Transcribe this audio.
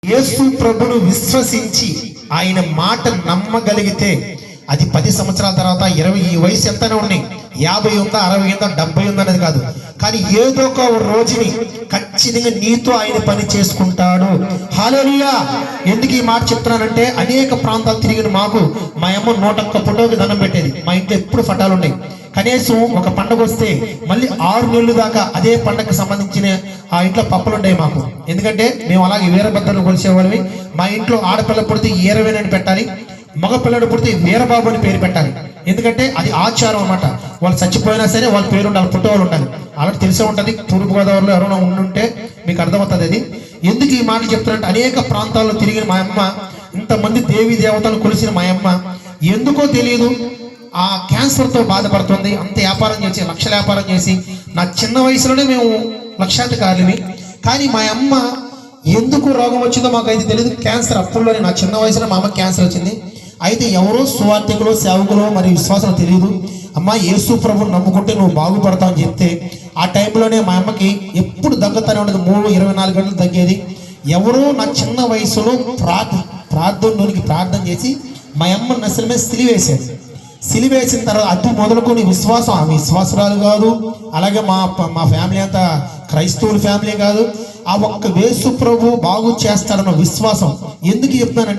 యేసు ప్రభును విశ్వసించి ఆయన మాట నమ్మగలిగితే అది 10 సంవత్సరాల తర్వాత 20 ఈ వయసు ఎంతనే ఉన్నాయి, 50 ఉందా, 60 ఉందా, 70 ఉందా అనేది కాదు. కానీ ఏదో ఒక రోజుని ఖచ్చితంగా నీతో ఆయన పని చేసుకుంటాడు. హల్లెలూయా. ఎందుకు ఈ మాట చెప్తున్నానంటే, అనేక ప్రాంతాలు తిరిగిన మాకు మా అమ్మ 101 ఫోటోకి దండం పెట్టేది. మా ఇంట్లో ఎప్పుడు ఫోటోలు ఉన్నాయి. కనీసం ఒక పండుగ వస్తే మళ్ళీ 6 నెలలు దాకా అదే పండుగకి సంబంధించిన ఆ ఇంట్లో పప్పులు ఉంటాయి మాకు. ఎందుకంటే మేము అలాగే వీరభద్రను కొలిసేవాళ్ళవి. మా ఇంట్లో ఆడపిల్ల పుడితే ఈరవేనని పెట్టాలి, మగ పిల్లడు పుడితే వీరబాబు అని పేరు పెట్టాలి. ఎందుకంటే అది ఆచారం అన్నమాట. వాళ్ళు చచ్చిపోయినా సరే వాళ్ళ పేరు ఉండాలి, పుట్టేవాళ్ళు ఉండాలి. అలాంటి తెలిసే ఉంటుంది. తూర్పుగోదావరిలో ఎవరైనా ఉండుంటే మీకు అర్థమవుతుంది అది. ఎందుకు ఈ మాటలు చెప్తారంటే, అనేక ప్రాంతాల్లో తిరిగిన మా అమ్మ, ఇంతమంది దేవీ దేవతలు కొలిసిన మా అమ్మ ఎందుకో తెలియదు ఆ క్యాన్సర్తో బాధపడుతుంది. అంత వ్యాపారం చేసి, లక్షల వ్యాపారం చేసి, నా చిన్న వయసులోనే మేము లక్షాధికారులమి. కానీ మా అమ్మ ఎందుకు రోగం వచ్చిందో మాకు అయితే తెలియదు. క్యాన్సర్ అప్పుల్లోనే, నా చిన్న వయసులో మా అమ్మకి క్యాన్సర్ వచ్చింది. అయితే ఎవరో సువార్థికులు, సేవకులు మరియు విశ్వాసాలు తెలియదు, అమ్మ యేసు ప్రభుని నమ్ముకుంటే నువ్వు బాగుపడతావు అని చెప్తే, ఆ టైంలోనే మా అమ్మకి ఎప్పుడు దగ్గుతానే ఉండదు. 24 గంటలు తగ్గేది. ఎవరో నా చిన్న వయసులో ప్రార్థన చేసి మా అమ్మ నసల మీద సిలివేశాడు. సిలివేసిన తర్వాత అటు మొదలుకొని విశ్వాసం, ఆమె విశ్వాసరాలు కాదు, అలాగే మా ఫ్యామిలీ అంతా క్రైస్తవుల ఫ్యామిలీ కాదు. ఆ ఒక్క యేసు ప్రభు బాగు చేస్తాడన్న విశ్వాసం. ఎందుకు చెప్తానంటే,